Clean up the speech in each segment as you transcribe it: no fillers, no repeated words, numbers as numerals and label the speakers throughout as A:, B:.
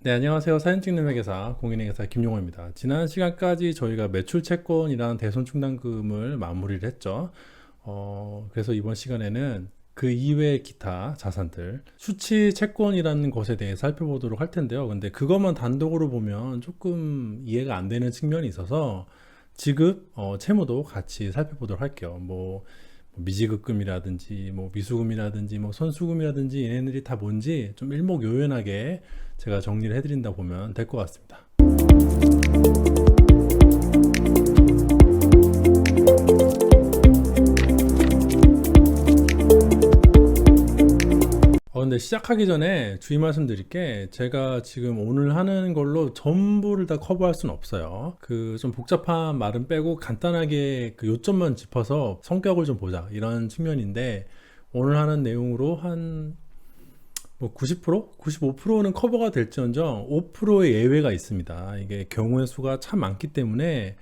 A: 네, 안녕하세요. 사진 찍는 회계사 공인회계사 김용호입니다. 지난 시간까지 저희가 매출 채권이랑 대손 충당금을 마무리를 했죠. 그래서 이번 시간에는 그 이외의 기타 자산들, 수치 채권이라는 것에 대해 살펴보도록 할 텐데요. 근데 그것만 단독으로 보면 조금 이해가 안 되는 측면이 있어서 지급, 채무도 같이 살펴보도록 할게요. 미지급금이라든지 미수금이라든지 선수금이라든지 얘네들이 다 뭔지 좀 일목요연하게 제가 정리를 해드린다 보면 될 것 같습니다. 근데 시작하기 전에 주의 말씀드릴 게 제가 지금 오늘 하는 걸로 전부를 다 커버할 수는 없어요. 그 좀 복잡한 말은 빼고 간단하게 그 요점만 짚어서 성격을 좀 보자 이런 측면인데 오늘 하는 내용으로 한 90%? 95%는 커버가 될지언정 5%의 예외가 있습니다. 이게 경우의 수가 참 많기 때문에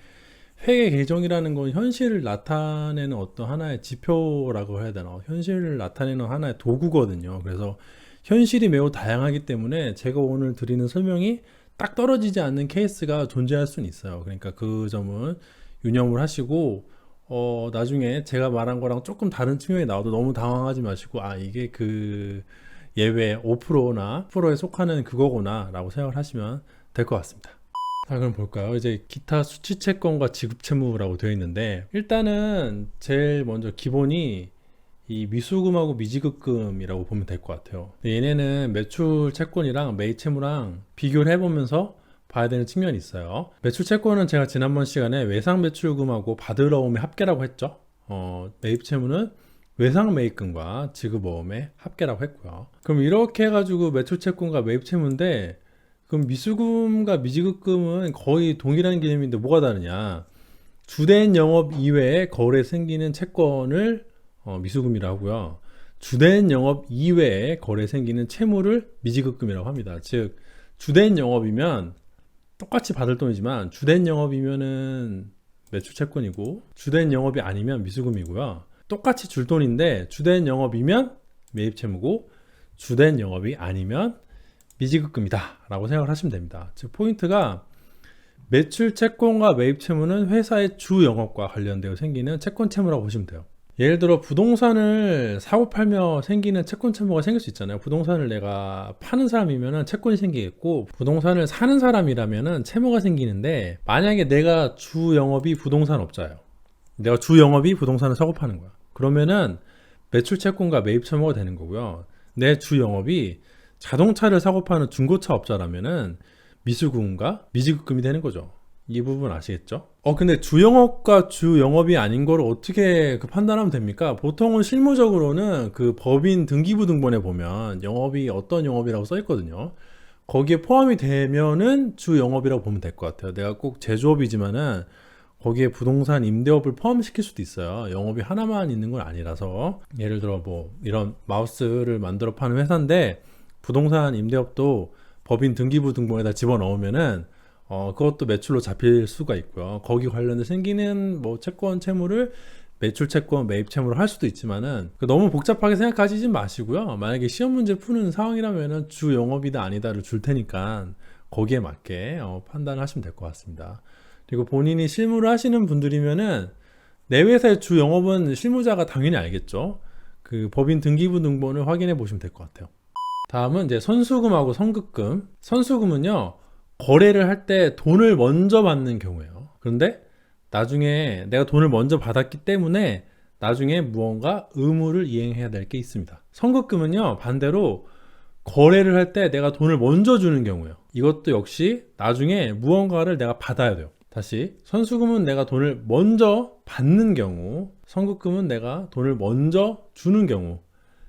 A: 회계 개정이라는 건 현실을 나타내는 어떤 하나의 지표라고 해야 되나, 현실을 나타내는 하나의 도구거든요. 그래서 현실이 매우 다양하기 때문에 제가 오늘 드리는 설명이 딱 떨어지지 않는 케이스가 존재할 수는 있어요. 그러니까 그 점은 유념을 하시고 나중에 제가 말한 거랑 조금 다른 측면이 나와도 너무 당황하지 마시고 이게 그 예외 5%나 10%에 속하는 그거구나 라고 생각을 하시면 될 것 같습니다. 자, 그럼 볼까요? 이제 기타 수취채권과 지급채무라고 되어 있는데 일단은 제일 먼저 기본이 이 미수금하고 미지급금이라고 보면 될 것 같아요. 얘네는 매출 채권이랑 매입 채무랑 비교를 해보면서 봐야 되는 측면이 있어요. 매출 채권은 제가 지난번 시간에 외상 매출금하고 받으러 오의 합계라고 했죠. 매입 채무는 외상 매입금과 지급어음의 합계라고 했고요. 그럼 이렇게 해가지고 매출 채권과 매입 채무인데 그럼 미수금과 미지급금은 거의 동일한 개념인데 뭐가 다르냐? 주된 영업 이외에 거래 생기는 채권을 미수금이라고 하고요. 주된 영업 이외에 거래 생기는 채무를 미지급금이라고 합니다. 즉 주된 영업이면 똑같이 받을 돈이지만 주된 영업이면은 매출 채권이고 주된 영업이 아니면 미수금이고요. 똑같이 줄 돈인데 주된 영업이면 매입 채무고 주된 영업이 아니면 미지급금이다 라고 생각을 하시면 됩니다. 즉 포인트가 매출 채권과 매입 채무는 회사의 주 영업과 관련되어 생기는 채권 채무라고 보시면 돼요. 예를 들어 부동산을 사고 팔며 생기는 채권 채무가 생길 수 있잖아요. 부동산을 내가 파는 사람이면 채권이 생기겠고 부동산을 사는 사람이라면 채무가 생기는데 만약에 내가 주 영업이 부동산 업자예요. 내가 주 영업이 부동산을 사고 파는 거야. 그러면은 매출 채권과 매입 채무가 되는 거고요. 내 주 영업이 자동차를 사고 파는 중고차 업자라면은 미수금과 미지급금이 되는 거죠. 이 부분 아시겠죠? 근데 주영업과 주영업이 아닌 걸 어떻게 판단하면 됩니까? 보통은 실무적으로는 그 법인 등기부 등본에 보면 영업이 어떤 영업이라고 써 있거든요. 거기에 포함이 되면은 주영업이라고 보면 될 것 같아요. 내가 꼭 제조업이지만은 거기에 부동산 임대업을 포함시킬 수도 있어요. 영업이 하나만 있는 건 아니라서. 예를 들어 이런 마우스를 만들어 파는 회사인데 부동산 임대업도 법인 등기부 등본에다 집어넣으면은 그것도 매출로 잡힐 수가 있고요. 거기 관련해 생기는 채권 채무를 매출 채권 매입 채무로 할 수도 있지만은 너무 복잡하게 생각하시지 마시고요. 만약에 시험 문제 푸는 상황이라면은 주 영업이다 아니다를 줄 테니까 거기에 맞게 판단하시면 될 것 같습니다. 그리고 본인이 실무를 하시는 분들이면은 내 회사의 주 영업은 실무자가 당연히 알겠죠. 그 법인 등기부 등본을 확인해 보시면 될 것 같아요. 다음은 이제 선수금하고 선급금. 선수금은요, 거래를 할 때 돈을 먼저 받는 경우예요. 그런데 나중에 내가 돈을 먼저 받았기 때문에 나중에 무언가 의무를 이행해야 될 게 있습니다. 선급금은요, 반대로 거래를 할 때 내가 돈을 먼저 주는 경우예요. 이것도 역시 나중에 무언가를 내가 받아야 돼요. 다시, 선수금은 내가 돈을 먼저 받는 경우, 선급금은 내가 돈을 먼저 주는 경우.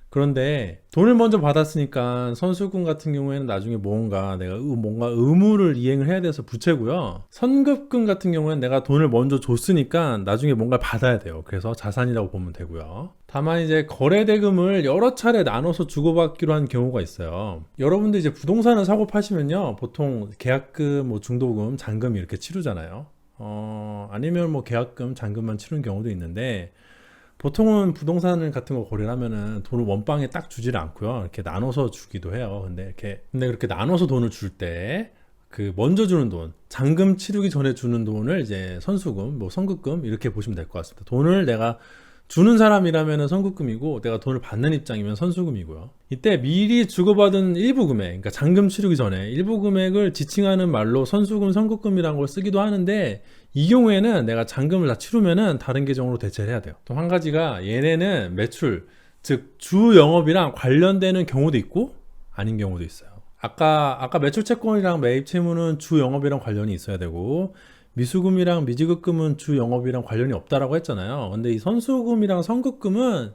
A: 그런데 돈을 먼저 받았으니까 선수금 같은 경우에는 나중에 내가 뭔가 의무를 이행을 해야 돼서 부채고요. 선급금 같은 경우에는 내가 돈을 먼저 줬으니까 나중에 뭔가 받아야 돼요. 그래서 자산이라고 보면 되고요. 다만 이제 거래대금을 여러 차례 나눠서 주고받기로 한 경우가 있어요. 여러분들 이제 부동산을 사고 파시면요, 보통 계약금, 중도금, 잔금 이렇게 치르잖아요. 아니면 계약금, 잔금만 치르는 경우도 있는데 보통은 부동산 같은 거 거래를 하면은 돈을 원방에 딱 주지를 않고요. 이렇게 나눠서 주기도 해요. 근데 그렇게 나눠서 돈을 줄 때 그 먼저 주는 돈, 잔금 치르기 전에 주는 돈을 이제 선수금, 뭐 선급금 이렇게 보시면 될 것 같습니다. 돈을 내가 주는 사람이라면 선급금이고 내가 돈을 받는 입장이면 선수금이고요. 이때 미리 주고받은 일부 금액, 그러니까 잔금 치르기 전에 일부 금액을 지칭하는 말로 선수금, 선급금이라는 걸 쓰기도 하는데 이 경우에는 내가 잔금을 다 치르면은 다른 계정으로 대체를 해야 돼요. 또 한 가지가 얘네는 매출, 즉 주 영업이랑 관련되는 경우도 있고 아닌 경우도 있어요. 아까 매출 채권이랑 매입 채무는 주 영업이랑 관련이 있어야 되고 미수금이랑 미지급금은 주 영업이랑 관련이 없다라고 했잖아요. 근데 이 선수금이랑 선급금은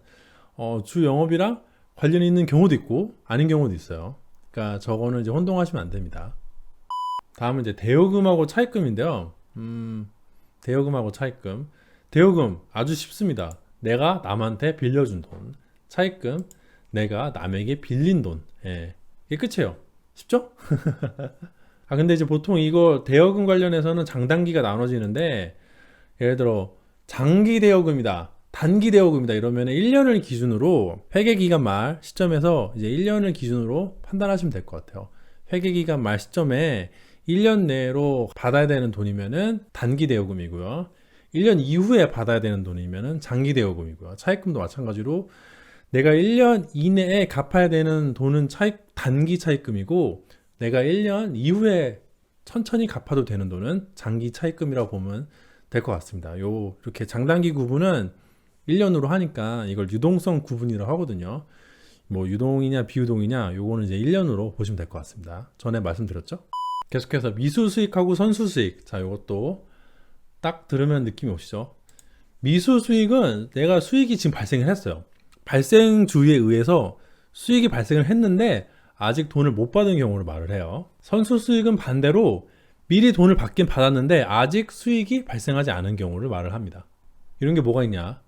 A: 주 영업이랑 관련이 있는 경우도 있고 아닌 경우도 있어요. 그러니까 저거는 이제 혼동하시면 안 됩니다. 다음은 이제 대여금하고 차입금인데요. 대여금하고 차입금. 대여금 아주 쉽습니다. 내가 남한테 빌려준 돈. 차입금 내가 남에게 빌린 돈. 예. 이게 끝이에요. 쉽죠? 근데 이제 보통 이거 대여금 관련해서는 장단기가 나눠지는데 예를 들어 장기 대여금이다, 단기 대여금이다 이러면 1년을 기준으로 회계기간 말 시점에서 이제 1년을 기준으로 판단하시면 될 것 같아요. 회계기간 말 시점에 1년 내로 받아야 되는 돈이면은 단기 대여금이고요. 1년 이후에 받아야 되는 돈이면은 장기 대여금이고요. 차입금도 마찬가지로 내가 1년 이내에 갚아야 되는 돈은 단기 차입금이고 내가 1년 이후에 천천히 갚아도 되는 돈은 장기 차입금이라고 보면 될 것 같습니다. 이렇게 장단기 구분은 1년으로 하니까 이걸 유동성 구분이라고 하거든요. 뭐 유동이냐 비유동이냐 요거는 이제 1년으로 보시면 될 것 같습니다. 전에 말씀드렸죠? 계속해서 미수수익하고 선수수익. 자, 요것도 딱 들으면 느낌이 오시죠? 미수수익은 내가 수익이 지금 발생을 했어요. 발생주의에 의해서 수익이 발생을 했는데 아직 돈을 못 받은 경우를 말을 해요. 선수수익은 반대로 미리 돈을 받긴 받았는데 아직 수익이 발생하지 않은 경우를 말을 합니다. 이런 게 뭐가 있냐?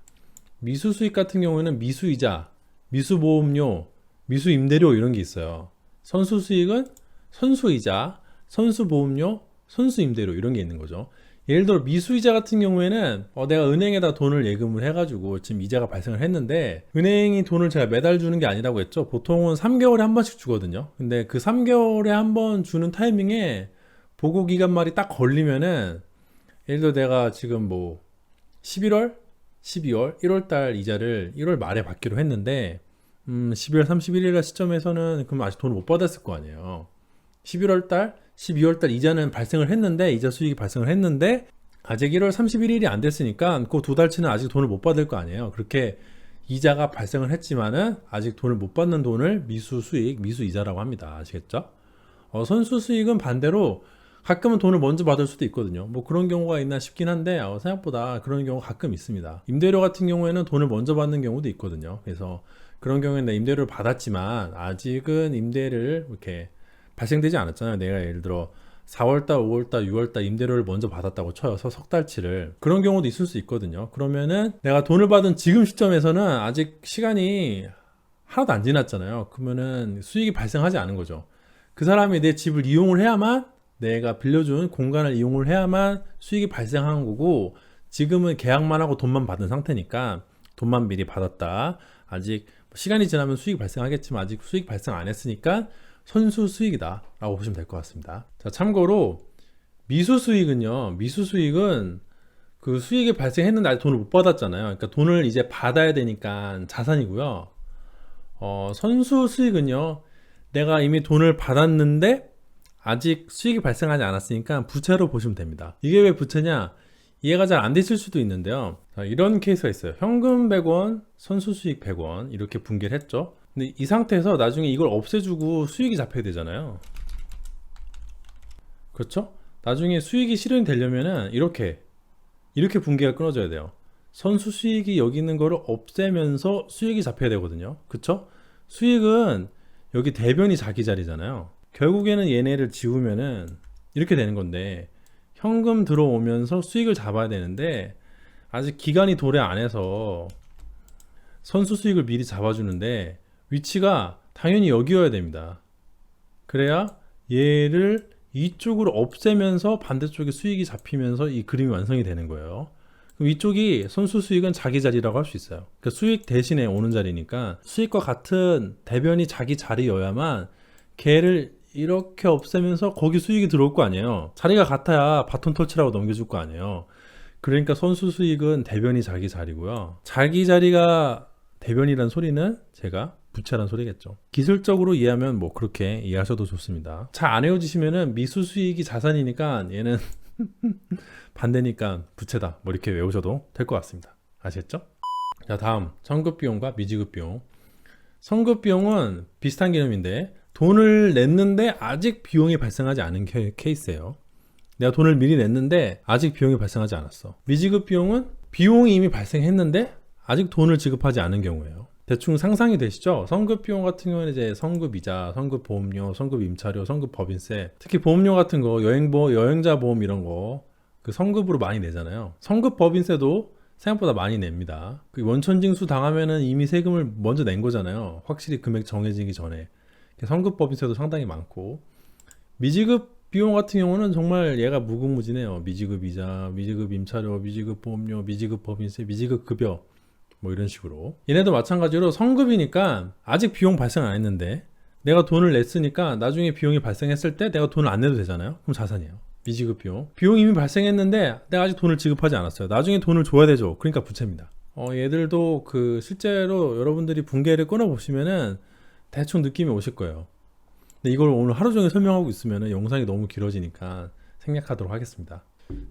A: 미수수익 같은 경우에는 미수이자, 미수보험료, 미수임대료 이런 게 있어요. 선수수익은 선수이자, 선수보험료, 선수임대료 이런 게 있는 거죠. 예를 들어 미수이자 같은 경우에는 내가 은행에다 돈을 예금을 해가지고 지금 이자가 발생을 했는데 은행이 돈을 제가 매달 주는 게 아니라고 했죠. 보통은 3개월에 한 번씩 주거든요. 근데 그 3개월에 한 번 주는 타이밍에 보고기간 말이 딱 걸리면은 예를 들어 내가 지금 뭐 11월, 12월, 1월달 이자를 1월 말에 받기로 했는데 12월 31일 시점에서는 그럼 아직 돈을 못 받았을 거 아니에요. 11월달, 12월달 이자는 발생을 했는데 이자 수익이 발생을 했는데 아직 1월 31일이 안 됐으니까 그 두 달치는 아직 돈을 못 받을 거 아니에요. 그렇게 이자가 발생을 했지만은 아직 돈을 못 받는 돈을 미수수익, 미수이자라고 합니다. 아시겠죠? 선수수익은 반대로 가끔은 돈을 먼저 받을 수도 있거든요. 뭐 그런 경우가 있나 싶긴 한데 생각보다 그런 경우가 가끔 있습니다. 임대료 같은 경우에는 돈을 먼저 받는 경우도 있거든요. 그래서 그런 경우에는 내가 임대료를 받았지만 아직은 임대를 이렇게 발생되지 않았잖아요. 내가 예를 들어 4월달, 5월달, 6월달 임대료를 먼저 받았다고 쳐요. 석 달치를. 그런 경우도 있을 수 있거든요. 그러면은 내가 돈을 받은 지금 시점에서는 아직 시간이 하나도 안 지났잖아요. 그러면은 수익이 발생하지 않은 거죠. 그 사람이 내 집을 이용을 해야만 내가 빌려준 공간을 이용을 해야만 수익이 발생한 거고 지금은 계약만 하고 돈만 받은 상태니까 돈만 미리 받았다. 아직 시간이 지나면 수익이 발생하겠지만 아직 수익 발생 안 했으니까 선수 수익이다 라고 보시면 될 것 같습니다. 자, 참고로 미수수익은요, 미수수익은 그 수익이 발생했는데 아직 돈을 못 받았잖아요. 그러니까 돈을 이제 받아야 되니까 자산이고요. 선수 수익은요, 내가 이미 돈을 받았는데 아직 수익이 발생하지 않았으니까 부채로 보시면 됩니다. 이게 왜 부채냐? 이해가 잘 안 되실 수도 있는데요. 자, 이런 케이스가 있어요. 현금 100원, 선수 수익 100원 이렇게 분기를 했죠. 근데 이 상태에서 나중에 이걸 없애주고 수익이 잡혀야 되잖아요. 그렇죠? 나중에 수익이 실현이 되려면은 이렇게 분기가 끊어져야 돼요. 선수 수익이 여기 있는 거를 없애면서 수익이 잡혀야 되거든요. 그쵸? 수익은 여기 대변이 자기 자리잖아요. 결국에는 얘네를 지우면은 이렇게 되는 건데 현금 들어오면서 수익을 잡아야 되는데 아직 기간이 도래 안 해서 선수 수익을 미리 잡아주는데 위치가 당연히 여기여야 됩니다. 그래야 얘를 이쪽으로 없애면서 반대쪽에 수익이 잡히면서 이 그림이 완성이 되는 거예요. 그럼 이쪽이 선수 수익은 자기 자리라고 할 수 있어요. 그러니까 수익 대신에 오는 자리니까 수익과 같은 대변이 자기 자리여야만 걔를 이렇게 없애면서 거기 수익이 들어올 거 아니에요. 자리가 같아야 바톤 터치라고 넘겨줄 거 아니에요. 그러니까 선수 수익은 대변이 자기 자리고요. 자기 자리가 대변이란 소리는 제가 부채란 소리겠죠. 기술적으로 이해하면 뭐 그렇게 이해하셔도 좋습니다. 잘 안 외워지시면은 미수 수익이 자산이니까 얘는 반대니까 부채다. 뭐 이렇게 외우셔도 될 것 같습니다. 아시겠죠? 자, 다음 선급 비용과 미지급 비용. 선급 비용은 비슷한 개념인데 돈을 냈는데 아직 비용이 발생하지 않은 케이스예요. 내가 돈을 미리 냈는데 아직 비용이 발생하지 않았어. 미지급 비용은 비용이 이미 발생했는데 아직 돈을 지급하지 않은 경우예요. 대충 상상이 되시죠? 선급 비용 같은 경우는 이제 선급 이자, 선급 보험료, 선급 임차료, 선급 법인세, 특히 보험료 같은 거, 여행자 보험 이런 거 그 선급으로 많이 내잖아요. 선급 법인세도 생각보다 많이 냅니다. 그 원천징수 당하면은 이미 세금을 먼저 낸 거잖아요. 확실히 금액 정해지기 전에. 선급 법인세도 상당히 많고, 미지급 비용 같은 경우는 정말 얘가 무궁무진해요. 미지급 이자, 미지급 임차료, 미지급 보험료, 미지급 법인세, 미지급 급여 뭐 이런 식으로. 얘네도 마찬가지로 선급이니까 아직 비용 발생 안 했는데 내가 돈을 냈으니까 나중에 비용이 발생했을 때 내가 돈을 안 내도 되잖아요. 그럼 자산이에요. 미지급 비용. 비용이 이미 발생했는데 내가 아직 돈을 지급하지 않았어요. 나중에 돈을 줘야 되죠. 그러니까 부채입니다. 얘들도 그 실제로 여러분들이 분계를 끊어 보시면은 대충 느낌이 오실 거예요. 근데 이걸 오늘 하루 종일 설명하고 있으면은 영상이 너무 길어지니까 생략하도록 하겠습니다.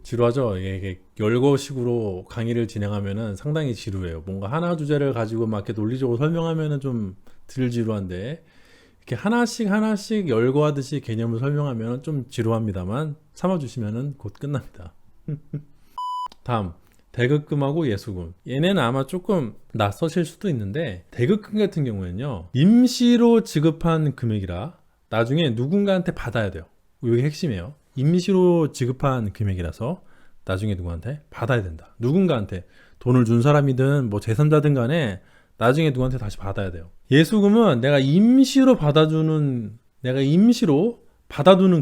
A: 지루하죠? 이게 열거식으로 강의를 진행하면은 상당히 지루해요. 뭔가 하나 주제를 가지고 막 이렇게 논리적으로 설명하면은 좀 덜 지루한데 이렇게 하나씩 열거하듯이 개념을 설명하면 좀 지루합니다만 참아주시면 곧 끝납니다. 다음 대급금하고 예수금. 얘네는 아마 조금 낯서실 수도 있는데 대급금 같은 경우에는요 임시로 지급한 금액이라 나중에 누군가한테 받아야 돼요. 이게 핵심이에요. 임시로 지급한 금액이라서 나중에 누구한테 받아야 된다. 누군가한테 돈을 준 사람이든 뭐 제3자든 간에 나중에 누구한테 다시 받아야 돼요. 예수금은 내가 임시로 받아두는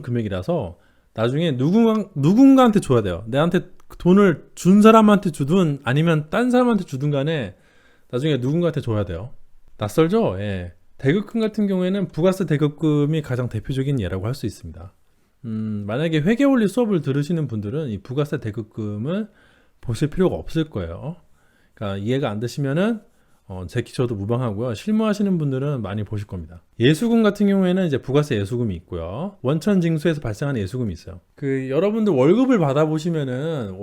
A: 금액이라서 나중에 누군가한테 줘야 돼요. 내한테 돈을 준 사람한테 주든 아니면 딴 사람한테 주든 간에 나중에 누군가한테 줘야 돼요. 낯설죠? 예. 대급금 같은 경우에는 부가세 대급금이 가장 대표적인 예라고 할 수 있습니다. 만약에 회계원리 수업을 들으시는 분들은 이 부가세 대급금을 보실 필요가 없을 거예요. 그러니까 이해가 안 되시면은 제 기초도 무방하고요. 실무하시는 분들은 많이 보실 겁니다. 예수금 같은 경우에는 이제 부가세 예수금이 있고요. 원천징수에서 발생하는 예수금이 있어요. 그 여러분들 월급을 받아보시면은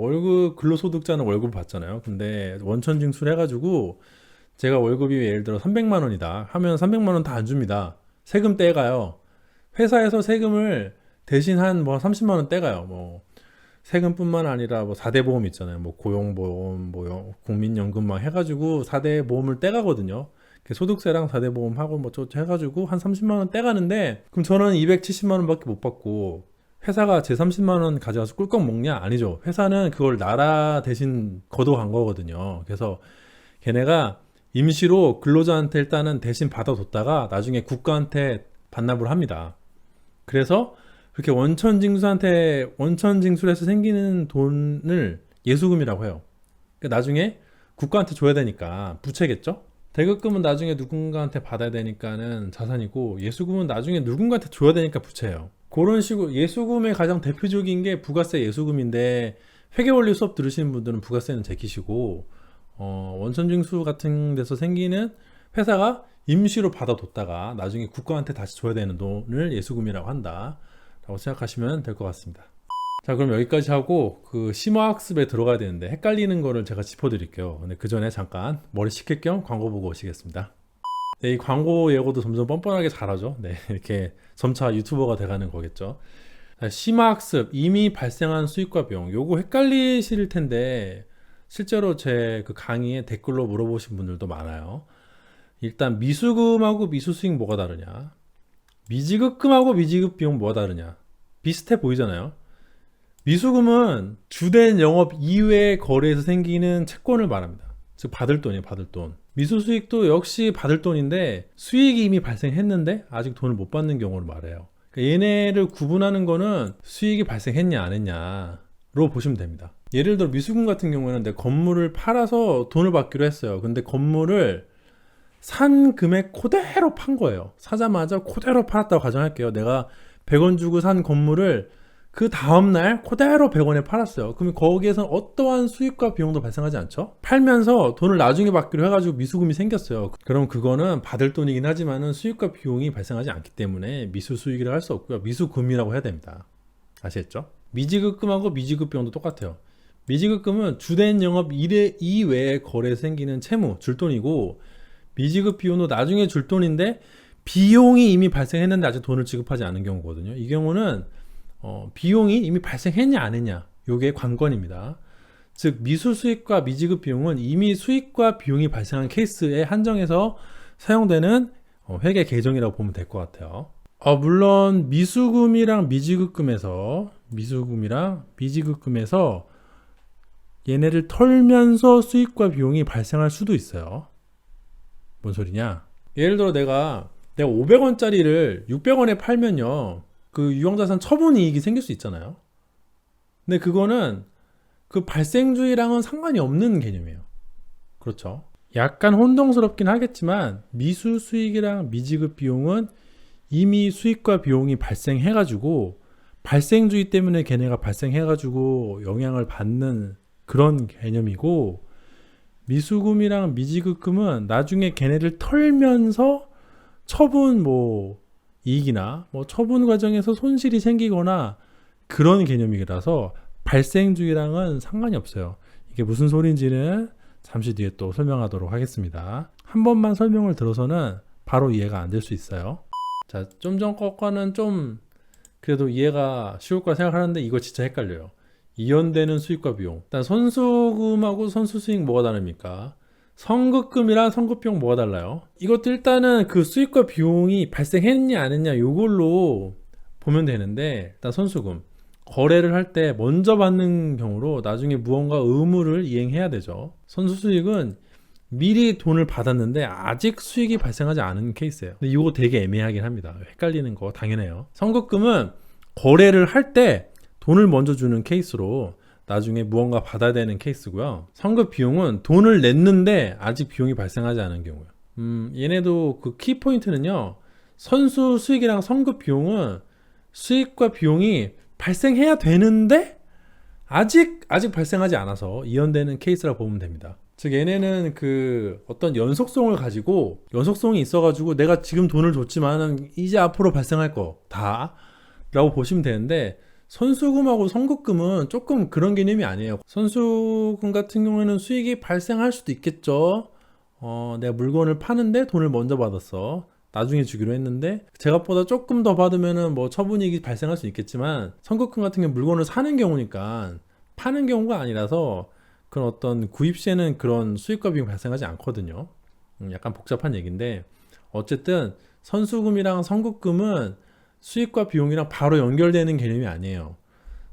A: 근로소득자는 월급을 받잖아요. 근데 원천징수를 해가지고 제가 월급이 예를 들어 300만 원이다 하면 300만 원 다 안 줍니다. 세금 떼가요. 회사에서 세금을 대신 한 뭐 30만 원 떼가요. 뭐 세금뿐만 아니라 뭐 4대 보험 있잖아요. 뭐 고용보험, 뭐 국민연금 막 해가지고 4대 보험을 떼가거든요. 소득세랑 4대 보험하고 뭐 저 해가지고 한 30만 원 떼가는데 그럼 저는 270만 원밖에 못 받고 회사가 제 30만 원 가져가서 꿀꺽 먹냐? 아니죠. 회사는 그걸 나라 대신 걷어간 거거든요. 그래서 걔네가 임시로 근로자한테 일단은 대신 받아뒀다가 나중에 국가한테 반납을 합니다. 그래서 그렇게 원천징수를 해서 생기는 돈을 예수금이라고 해요. 그러니까 나중에 국가한테 줘야 되니까 부채겠죠? 대급금은 나중에 누군가한테 받아야 되니까는 자산이고 예수금은 나중에 누군가한테 줘야 되니까 부채예요. 그런 식으로 예수금의 가장 대표적인 게 부가세 예수금인데 회계원리 수업 들으시는 분들은 부가세는 제끼시고 원천징수 같은 데서 생기는 회사가 임시로 받아뒀다가 나중에 국가한테 다시 줘야 되는 돈을 예수금이라고 한다 라고 생각하시면 될 것 같습니다. 자, 그럼 여기까지 하고 그 심화학습에 들어가야 되는데 헷갈리는 거를 제가 짚어드릴게요. 근데 그 전에 잠깐 머리 식힐 겸 광고 보고 오시겠습니다. 네, 이 광고 예고도 점점 뻔뻔하게 잘하죠. 네, 이렇게 점차 유튜버가 돼가는 거겠죠. 심화학습, 이미 발생한 수익과 비용, 요거 헷갈리실 텐데 실제로 제 그 강의에 댓글로 물어보신 분들도 많아요. 일단 미수금하고 미수수익 뭐가 다르냐, 미지급금하고 미지급 비용 뭐가 다르냐, 비슷해 보이잖아요. 미수금은 주된 영업 이외의 거래에서 생기는 채권을 말합니다. 즉 받을 돈이에요. 받을 돈. 미수수익도 역시 받을 돈인데 수익이 이미 발생했는데 아직 돈을 못 받는 경우를 말해요. 그러니까 얘네를 구분하는 거는 수익이 발생했냐 안 했냐로 보시면 됩니다. 예를 들어 미수금 같은 경우에는 내 건물을 팔아서 돈을 받기로 했어요. 근데 건물을 산 금액 그대로 판 거예요. 사자마자 그대로 팔았다고 가정할게요. 내가 100원 주고 산 건물을 그 다음날 그대로 100원에 팔았어요. 그러면 거기에서는 어떠한 수익과 비용도 발생하지 않죠? 팔면서 돈을 나중에 받기로 해가지고 미수금이 생겼어요. 그럼 그거는 받을 돈이긴 하지만은 수익과 비용이 발생하지 않기 때문에 미수수익이라고 할 수 없고요. 미수금이라고 해야 됩니다. 아시겠죠? 미지급금하고 미지급비용도 똑같아요. 미지급금은 주된 영업 이외에 거래에 생기는 채무, 줄 돈이고, 미지급 비용도 나중에 줄 돈인데 비용이 이미 발생했는데 아직 돈을 지급하지 않은 경우거든요. 이 경우는 비용이 이미 발생했냐 안 했냐, 이게 관건입니다. 즉 미수수익과 미지급 비용은 이미 수익과 비용이 발생한 케이스에 한정해서 사용되는 회계 계정이라고 보면 될 것 같아요. 물론 미수금이랑 미지급금에서 얘네를 털면서 수익과 비용이 발생할 수도 있어요. 뭔 소리냐? 예를 들어 내가 500원짜리를 600원에 팔면요, 그 유형자산 처분 이익이 생길 수 있잖아요. 근데 그거는 그 발생주의랑은 상관이 없는 개념이에요. 그렇죠? 약간 혼동스럽긴 하겠지만 미수 수익이랑 미지급 비용은 이미 수익과 비용이 발생해가지고 발생주의 때문에 걔네가 발생해가지고 영향을 받는 그런 개념이고, 미수금이랑 미지급금은 나중에 걔네를 털면서 처분 이익이나 처분 과정에서 손실이 생기거나 그런 개념이라서 발생주의랑은 상관이 없어요. 이게 무슨 소리인지는 잠시 뒤에 또 설명하도록 하겠습니다. 한 번만 설명을 들어서는 바로 이해가 안 될 수 있어요. 자, 좀 전 거는 좀 그래도 이해가 쉬울 거라 생각하는데 이거 진짜 헷갈려요. 이연되는 수익과 비용. 일단 선수금하고 선수수익 뭐가 다릅니까? 선급금이랑 선급비용 뭐가 달라요? 이것도 일단은 그 수익과 비용이 발생했냐 안 했냐 요걸로 보면 되는데, 일단 선수금 거래를 할 때 먼저 받는 경우로 나중에 무언가 의무를 이행해야 되죠. 선수수익은 미리 돈을 받았는데 아직 수익이 발생하지 않은 케이스예요. 근데 이거 되게 애매하긴 합니다. 헷갈리는 거 당연해요. 선급금은 거래를 할 때 돈을 먼저 주는 케이스로 나중에 무언가 받아야 되는 케이스고요. 선급 비용은 돈을 냈는데 아직 비용이 발생하지 않은 경우요. 얘네도 그 키포인트는요, 선수 수익이랑 선급 비용은 수익과 비용이 발생해야 되는데 아직 발생하지 않아서 이연되는 케이스라고 보면 됩니다. 즉 얘네는 그 어떤 연속성이 있어가지고 내가 지금 돈을 줬지만은 이제 앞으로 발생할 거 다 라고 보시면 되는데, 선수금하고 선급금은 조금 그런 개념이 아니에요. 선수금 같은 경우에는 수익이 발생할 수도 있겠죠. 내가 물건을 파는데 돈을 먼저 받았어. 나중에 주기로 했는데 제값보다 조금 더 받으면은 처분이익이 발생할 수 있겠지만, 선급금 같은 경우는 물건을 사는 경우니까 파는 경우가 아니라서 그런 어떤 구입 시에는 그런 수익과 비용이 발생하지 않거든요. 약간 복잡한 얘기인데, 어쨌든 선수금이랑 선급금은 수익과 비용이랑 바로 연결되는 개념이 아니에요.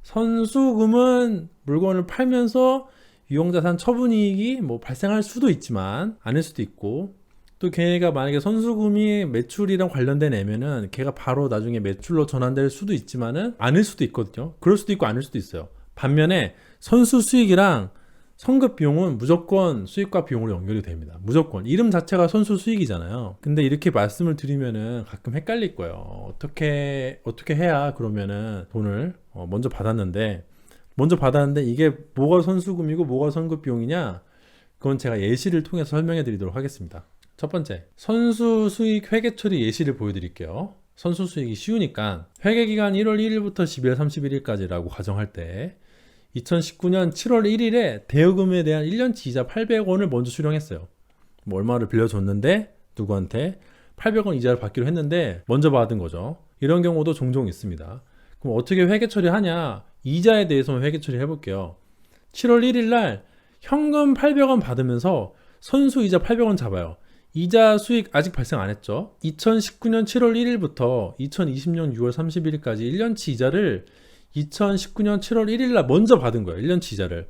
A: 선수금은 물건을 팔면서 유형자산 처분이익이 발생할 수도 있지만 아닐 수도 있고, 또 걔가 만약에 선수금이 매출이랑 관련된 애면은 걔가 바로 나중에 매출로 전환될 수도 있지만은 아닐 수도 있거든요. 그럴 수도 있고 아닐 수도 있어요. 반면에 선수 수익이랑 선급 비용은 무조건 수익과 비용으로 연결이 됩니다. 무조건. 이름 자체가 선수 수익이잖아요. 근데 이렇게 말씀을 드리면은 가끔 헷갈릴 거예요. 어떻게 해야 그러면은 돈을 먼저 받았는데 이게 뭐가 선수금이고 뭐가 선급 비용이냐? 그건 제가 예시를 통해서 설명해 드리도록 하겠습니다. 첫 번째, 선수 수익 회계 처리 예시를 보여드릴게요. 선수 수익이 쉬우니까 회계기간 1월 1일부터 12월 31일까지라고 가정할 때 2019년 7월 1일에 대여금에 대한 1년치 이자 800원을 먼저 수령했어요. 얼마를 빌려줬는데 누구한테 800원 이자를 받기로 했는데 먼저 받은 거죠. 이런 경우도 종종 있습니다. 그럼 어떻게 회계 처리하냐? 이자에 대해서만 회계 처리해 볼게요. 7월 1일 날 현금 800원 받으면서 선수 이자 800원 잡아요. 이자 수익 아직 발생 안 했죠. 2019년 7월 1일부터 2020년 6월 31일까지 1년치 이자를 2019년 7월 1일 날 먼저 받은 거예요. 1년치 이자를.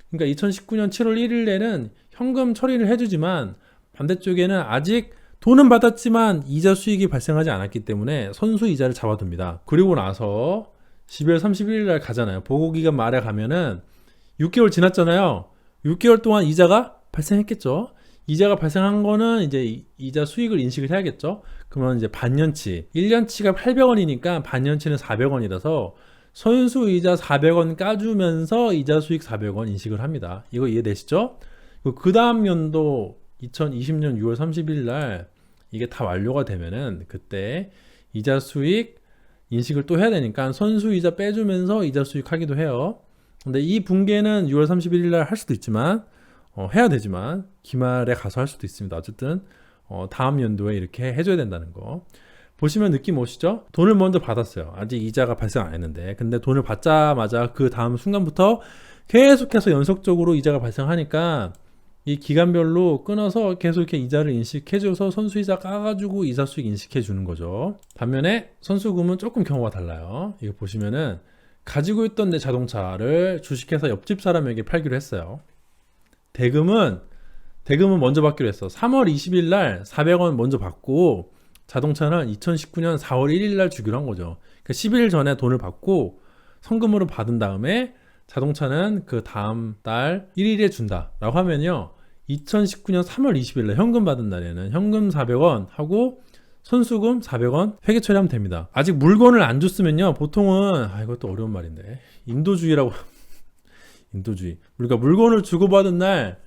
A: 그러니까 2019년 7월 1일에는 현금 처리를 해주지만 반대쪽에는 아직 돈은 받았지만 이자 수익이 발생하지 않았기 때문에 선수 이자를 잡아둡니다. 그리고 나서 12월 31일 날 가잖아요. 보고기간 말에 가면은 6개월 지났잖아요. 6개월 동안 이자가 발생했겠죠. 이자가 발생한 거는 이제 이자 수익을 인식을 해야겠죠. 그러면 이제 반년치, 1년치가 800원이니까 반년치는 400원이라서 선수이자 400원 까주면서 이자 수익 400원 인식을 합니다. 이거 이해되시죠? 그 다음 연도 2020년 6월 30일 날 이게 다 완료가 되면은 그때 이자 수익 인식을 또 해야 되니까 선수이자 빼주면서 이자 수익 하기도 해요. 근데 이 분계는 6월 31일 날 할 수도 있지만 해야 되지만 기말에 가서 할 수도 있습니다. 어쨌든 다음 연도에 이렇게 해줘야 된다는 거 보시면 느낌 오시죠? 돈을 먼저 받았어요. 아직 이자가 발생 안 했는데 근데 돈을 받자마자 그 다음 순간부터 계속해서 연속적으로 이자가 발생하니까 이 기간별로 끊어서 계속 이렇게 이자를 인식해줘서 선수이자 까가지고 이자 수익 인식해주는 거죠. 반면에 선수금은 조금 경우가 달라요. 이거 보시면은 가지고 있던 내 자동차를 주식회사 옆집 사람에게 팔기로 했어요. 대금은 먼저 받기로 했어. 3월 20일 날 400원 먼저 받고 자동차는 2019년 4월 1일 날 주기로 한 거죠. 그러니까 10일 전에 돈을 받고 성금으로 받은 다음에 자동차는 그 다음 달 1일에 준다라고 하면요. 2019년 3월 20일 날 현금 받은 날에는 현금 400원 하고 선수금 400원 회계 처리하면 됩니다. 아직 물건을 안 줬으면요. 보통은 이것도 어려운 말인데 인도주의라고 인도주의. 그러니까 물건을 주고받은 날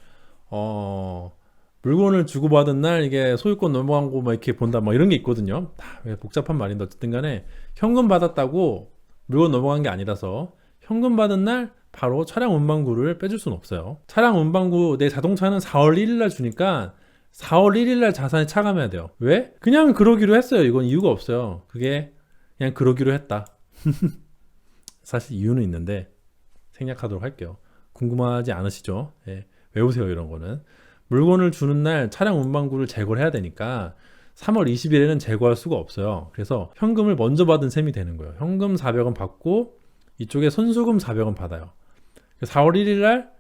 A: 이게 소유권 넘어간 거 막 이렇게 본다 뭐 이런 게 있거든요. 다 복잡한 말인데 어쨌든 간에 현금 받았다고 물건 넘어간 게 아니라서 현금 받은 날 바로 차량 운반구를 빼줄 수는 없어요. 차량 운반구 내 자동차는 4월 1일 날 주니까 4월 1일 날 자산이 차감해야 돼요. 왜? 그냥 그러기로 했어요. 이건 이유가 없어요. 그게 그냥 그러기로 했다. 사실 이유는 있는데 생략하도록 할게요. 궁금하지 않으시죠? 예, 외우세요. 이런 거는. 물건을 주는 날 차량 운반구를 제거를 해야 되니까 3월 20일에는 제거할 수가 없어요. 그래서 현금을 먼저 받은 셈이 되는 거예요. 현금 400원 받고 이쪽에 선수금 400원 받아요. 4월 1일 날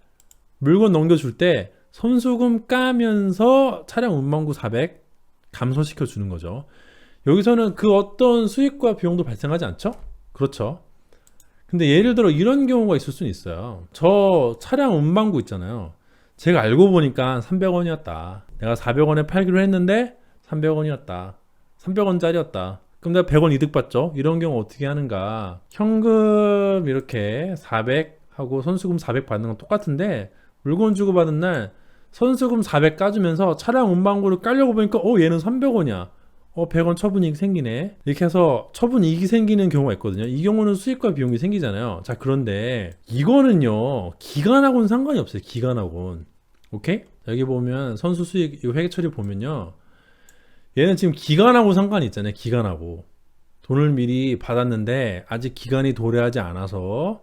A: 물건 넘겨줄 때 선수금 까면서 차량 운반구 400 감소시켜 주는 거죠. 여기서는 그 어떤 수익과 비용도 발생하지 않죠? 그렇죠. 근데 예를 들어 이런 경우가 있을 수는 있어요. 저 차량 운반구 있잖아요. 제가 알고 보니까 300원이었다. 내가 400원에 팔기로 했는데 300원이었다. 300원짜리였다. 그럼 내가 100원 이득 받죠? 이런 경우 어떻게 하는가? 현금 이렇게 400 하고 선수금 400 받는 건 똑같은데 물건 주고 받은 날 선수금 400 까주면서 차량 운반구를 깔려고 보니까 얘는 300원이야. 100원 처분이익 생기네. 이렇게 해서 처분이익이 생기는 경우가 있거든요. 이 경우는 수익과 비용이 생기잖아요. 자, 그런데 이거는요. 기간하고는 상관이 없어요. 기간하고는. 오케이? 여기 보면 선수 수익 이거 회계 처리 보면요. 얘는 지금 기간하고 상관이 있잖아요. 기간하고. 돈을 미리 받았는데 아직 기간이 도래하지 않아서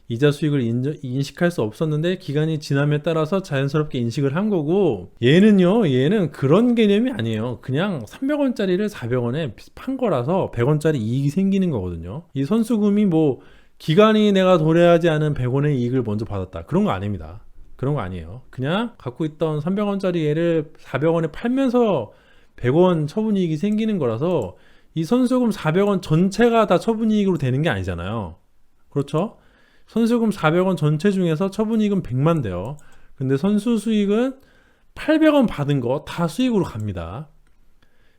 A: 이자 수익을 인식할 수 없었는데 기간이 지남에 따라서 자연스럽게 인식을 한 거고 얘는 그런 개념이 아니에요. 그냥 300원짜리를 400원에 판 거라서 100원짜리 이익이 생기는 거거든요. 이 선수금이 뭐 기간이 내가 도래하지 않은 100원의 이익을 먼저 받았다. 그런 거 아닙니다. 그런 거 아니에요. 그냥 갖고 있던 300원짜리 얘를 400원에 팔면서 100원 처분이익이 생기는 거라서 이 선수금 400원 전체가 다 처분이익으로 되는 게 아니잖아요. 그렇죠? 선수금 400원 전체 중에서 처분이익은 100만 돼요. 근데 선수 수익은 800원 받은 거 다 수익으로 갑니다.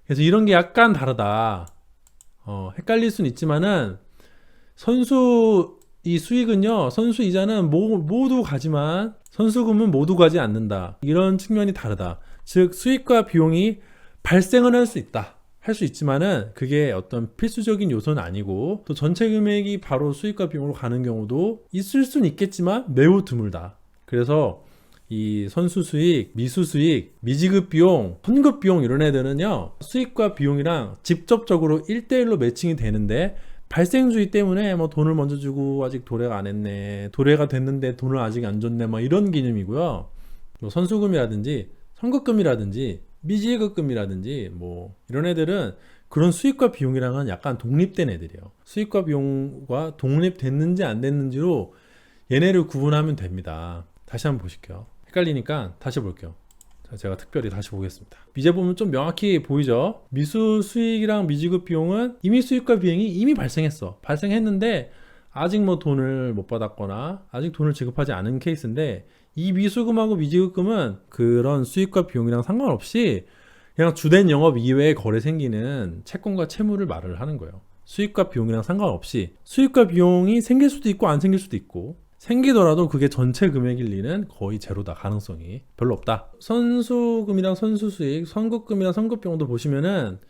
A: 그래서 이런 게 약간 다르다. 헷갈릴 수는 있지만은 선수 이 수익은요. 선수 이자는 모두 가지만 선수금은 모두 가지 않는다. 이런 측면이 다르다. 즉 수익과 비용이 발생은 할 수 있다. 할 수 있지만은 그게 어떤 필수적인 요소는 아니고 또 전체 금액이 바로 수익과 비용으로 가는 경우도 있을 수는 있겠지만 매우 드물다. 그래서 이 선수 수익, 미수 수익, 미지급 비용, 선급 비용 이런 애들은요. 수익과 비용이랑 직접적으로 1대1로 매칭이 되는데 발생주의 때문에 뭐 돈을 먼저 주고 아직 도래가 안 했네. 도래가 됐는데 돈을 아직 안 줬네. 뭐 이런 개념이고요. 뭐 선수금이라든지 선급금이라든지 미지급금이라든지 뭐 이런 애들은 그런 수익과 비용이랑은 약간 독립된 애들이에요. 수익과 비용과 독립됐는지 안 됐는지로 얘네를 구분하면 됩니다. 다시 한번 보실게요. 헷갈리니까 다시 볼게요. 자, 제가 특별히 다시 보겠습니다. 이제 보면 좀 명확히 보이죠? 미수 수익이랑 미지급 비용은 이미 수익과 비용이 이미 발생했어. 발생했는데 아직 뭐 돈을 못 받았거나 아직 돈을 지급하지 않은 케이스인데, 이 미수금하고 미지급금은 그런 수익과 비용이랑 상관없이 그냥 주된 영업 이외에 거래 생기는 채권과 채무를 말을 하는 거예요. 수익과 비용이랑 상관없이 수익과 비용이 생길 수도 있고 안 생길 수도 있고, 생기더라도 그게 전체 금액일 리는 거의 제로다. 가능성이 별로 없다. 선수금이랑 선수수익, 선급금이랑 선급비용도 보시면은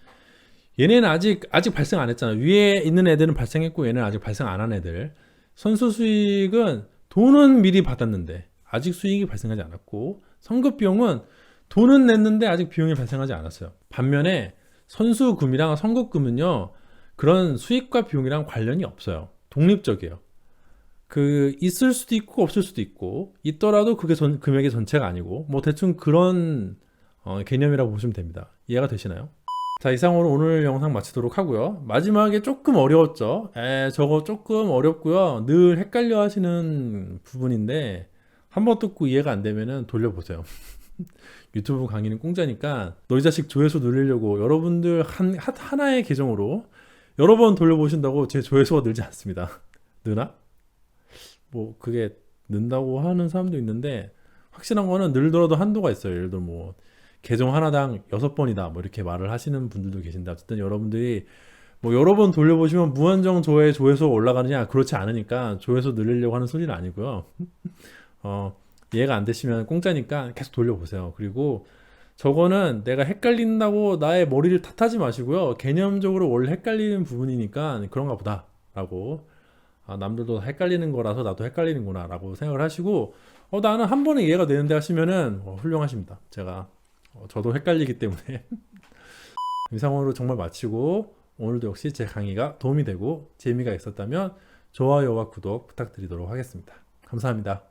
A: 얘네는 아직 발생 안 했잖아. 위에 있는 애들은 발생했고 얘는 아직 발생 안 한 애들. 선수수익은 돈은 미리 받았는데 아직 수익이 발생하지 않았고, 선급비용은 돈은 냈는데 아직 비용이 발생하지 않았어요. 반면에 선수금이랑 선급금은요, 그런 수익과 비용이랑 관련이 없어요. 독립적이에요. 그 있을 수도 있고 없을 수도 있고, 있더라도 그게 금액의 전체가 아니고, 뭐 대충 그런 개념이라고 보시면 됩니다. 이해가 되시나요? 자, 이상으로 오늘 영상 마치도록 하고요. 마지막에 조금 어려웠죠? 저거 조금 어렵고요. 늘 헷갈려 하시는 부분인데, 한번 듣고 이해가 안 되면은 돌려보세요. 유튜브 강의는 공짜니까 너희 자식 조회수 늘리려고 여러분들 하나의 계정으로 여러 번 돌려보신다고 제 조회수가 늘지 않습니다. 느나? 뭐 그게 는다고 하는 사람도 있는데, 확실한 거는 늘더라도 한도가 있어요. 예를 들어 뭐 계정 하나당 6번이다 뭐 이렇게 말을 하시는 분들도 계신데, 어쨌든 여러분들이 뭐 여러 번 돌려보시면 무한정 조회수가 올라가느냐, 그렇지 않으니까 조회수 늘리려고 하는 소리는 아니고요. 이해가 안 되시면 공짜니까 계속 돌려보세요. 그리고 저거는 내가 헷갈린다고 나의 머리를 탓하지 마시고요. 개념적으로 원래 헷갈리는 부분이니까 그런가 보다 라고, 남들도 헷갈리는 거라서 나도 헷갈리는구나 라고 생각을 하시고, 나는 한 번에 이해가 되는데 하시면은 훌륭하십니다. 제가 저도 헷갈리기 때문에. 이상으로 정말 마치고, 오늘도 역시 제 강의가 도움이 되고 재미가 있었다면 좋아요와 구독 부탁드리도록 하겠습니다. 감사합니다.